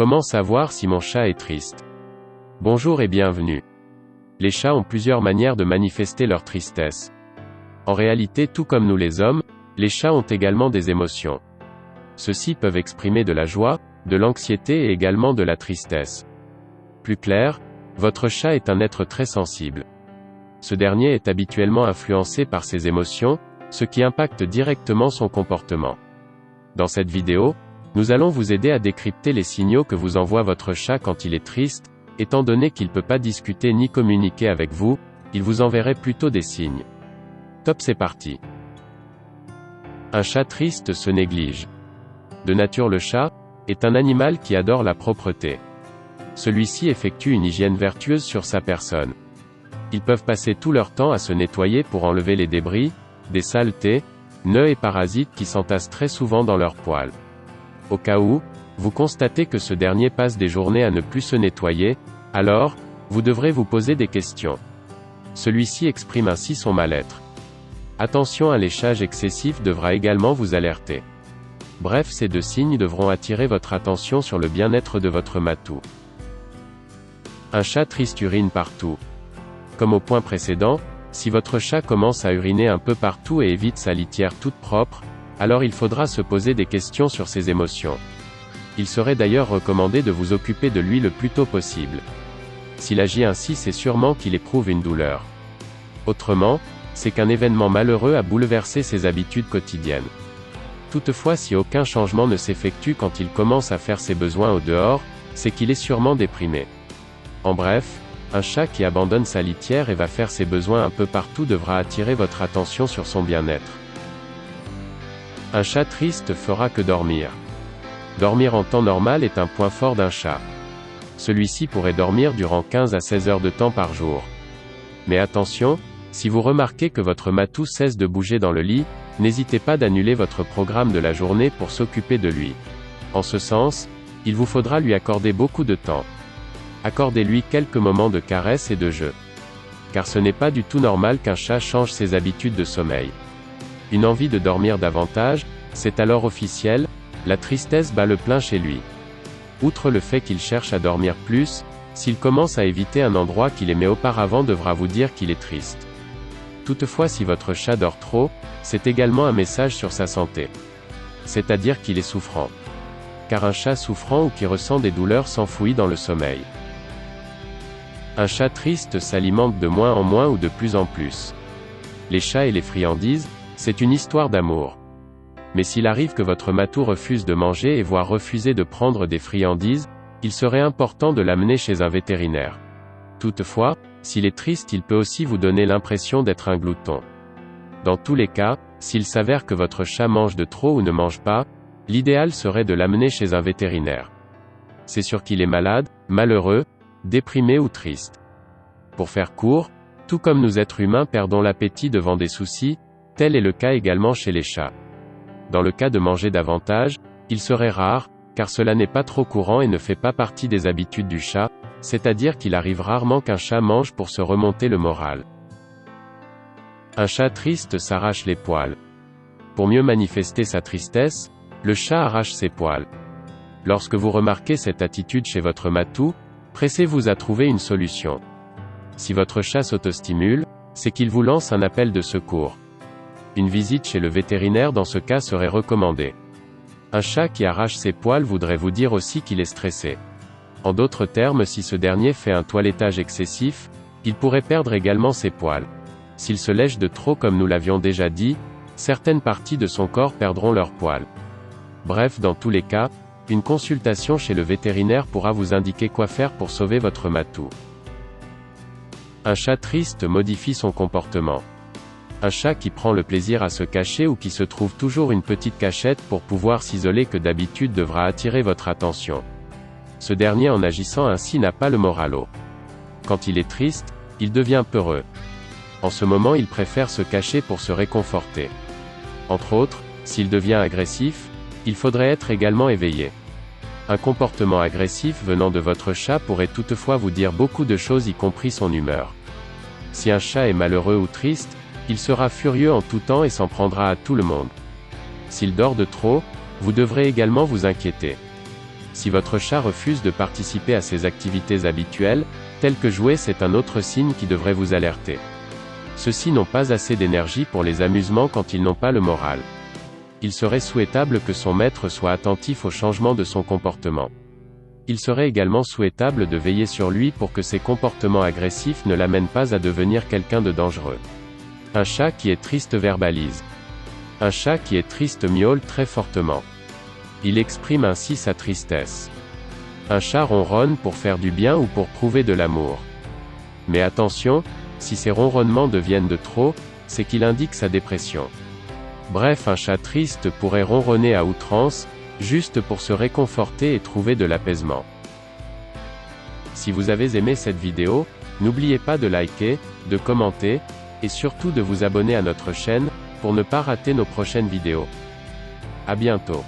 Comment savoir si mon chat est triste? Bonjour et bienvenue. Les chats ont plusieurs manières de manifester leur tristesse. En réalité, tout comme nous les hommes, les chats ont également des émotions. Ceux-ci peuvent exprimer de la joie, de l'anxiété et également de la tristesse. Plus clair, votre chat est un être très sensible. Ce dernier est habituellement influencé par ses émotions, ce qui impacte directement son comportement. Dans cette vidéo, nous allons vous aider à décrypter les signaux que vous envoie votre chat quand il est triste, étant donné qu'il ne peut pas discuter ni communiquer avec vous, il vous enverrait plutôt des signes. Top, c'est parti. Un chat triste se néglige. De nature, le chat est un animal qui adore la propreté. Celui-ci effectue une hygiène vertueuse sur sa personne. Ils peuvent passer tout leur temps à se nettoyer pour enlever les débris, des saletés, nœuds et parasites qui s'entassent très souvent dans leurs poils. Au cas où, vous constatez que ce dernier passe des journées à ne plus se nettoyer, alors, vous devrez vous poser des questions. Celui-ci exprime ainsi son mal-être. Attention, un léchage excessif devra également vous alerter. Bref, ces deux signes devront attirer votre attention sur le bien-être de votre matou. Un chat triste urine partout. Comme au point précédent, si votre chat commence à uriner un peu partout et évite sa litière toute propre, alors il faudra se poser des questions sur ses émotions. Il serait d'ailleurs recommandé de vous occuper de lui le plus tôt possible. S'il agit ainsi, c'est sûrement qu'il éprouve une douleur. Autrement, c'est qu'un événement malheureux a bouleversé ses habitudes quotidiennes. Toutefois, si aucun changement ne s'effectue quand il commence à faire ses besoins au dehors, c'est qu'il est sûrement déprimé. En bref, un chat qui abandonne sa litière et va faire ses besoins un peu partout devra attirer votre attention sur son bien-être. Un chat triste fera que dormir. Dormir en temps normal est un point fort d'un chat. Celui-ci pourrait dormir durant 15 à 16 heures de temps par jour. Mais attention, si vous remarquez que votre matou cesse de bouger dans le lit, n'hésitez pas d'annuler votre programme de la journée pour s'occuper de lui. En ce sens, il vous faudra lui accorder beaucoup de temps. Accordez-lui quelques moments de caresse et de jeu. Car ce n'est pas du tout normal qu'un chat change ses habitudes de sommeil. Une envie de dormir davantage, c'est alors officiel, la tristesse bat le plein chez lui. Outre le fait qu'il cherche à dormir plus, s'il commence à éviter un endroit qu'il aimait auparavant devra vous dire qu'il est triste. Toutefois, si votre chat dort trop, c'est également un message sur sa santé. C'est-à-dire qu'il est souffrant. Car un chat souffrant ou qui ressent des douleurs s'enfouit dans le sommeil. Un chat triste s'alimente de moins en moins ou de plus en plus. Les chats et les friandises, c'est une histoire d'amour. Mais s'il arrive que votre matou refuse de manger et voire refuser de prendre des friandises, il serait important de l'amener chez un vétérinaire. Toutefois, s'il est triste, il peut aussi vous donner l'impression d'être un glouton. Dans tous les cas, s'il s'avère que votre chat mange de trop ou ne mange pas, l'idéal serait de l'amener chez un vétérinaire. C'est sûr qu'il est malade, malheureux, déprimé ou triste. Pour faire court, tout comme nous êtres humains perdons l'appétit devant des soucis, tel est le cas également chez les chats. Dans le cas de manger davantage, il serait rare, car cela n'est pas trop courant et ne fait pas partie des habitudes du chat, c'est-à-dire qu'il arrive rarement qu'un chat mange pour se remonter le moral. Un chat triste s'arrache les poils. Pour mieux manifester sa tristesse, le chat arrache ses poils. Lorsque vous remarquez cette attitude chez votre matou, pressez-vous à trouver une solution. Si votre chat s'autostimule, c'est qu'il vous lance un appel de secours. Une visite chez le vétérinaire dans ce cas serait recommandée. Un chat qui arrache ses poils voudrait vous dire aussi qu'il est stressé. En d'autres termes, si ce dernier fait un toilettage excessif, il pourrait perdre également ses poils. S'il se lèche de trop comme nous l'avions déjà dit, certaines parties de son corps perdront leurs poils. Bref, dans tous les cas, une consultation chez le vétérinaire pourra vous indiquer quoi faire pour sauver votre matou. Un chat triste modifie son comportement. Un chat qui prend le plaisir à se cacher ou qui se trouve toujours une petite cachette pour pouvoir s'isoler que d'habitude devra attirer votre attention. Ce dernier en agissant ainsi n'a pas le moral haut. Quand il est triste, il devient peureux. En ce moment, il préfère se cacher pour se réconforter. Entre autres, s'il devient agressif, il faudrait être également éveillé. Un comportement agressif venant de votre chat pourrait toutefois vous dire beaucoup de choses y compris son humeur. Si un chat est malheureux ou triste, il sera furieux en tout temps et s'en prendra à tout le monde. S'il dort de trop, vous devrez également vous inquiéter. Si votre chat refuse de participer à ses activités habituelles, telles que jouer, c'est un autre signe qui devrait vous alerter. Ceux-ci n'ont pas assez d'énergie pour les amusements quand ils n'ont pas le moral. Il serait souhaitable que son maître soit attentif au changement de son comportement. Il serait également souhaitable de veiller sur lui pour que ses comportements agressifs ne l'amènent pas à devenir quelqu'un de dangereux. Un chat qui est triste verbalise. Un chat qui est triste miaule très fortement. Il exprime ainsi sa tristesse. Un chat ronronne pour faire du bien ou pour prouver de l'amour. Mais attention, si ces ronronnements deviennent de trop, c'est qu'il indique sa dépression. Bref, un chat triste pourrait ronronner à outrance, juste pour se réconforter et trouver de l'apaisement. Si vous avez aimé cette vidéo, n'oubliez pas de liker, de commenter, et surtout de vous abonner à notre chaîne, pour ne pas rater nos prochaines vidéos. À bientôt.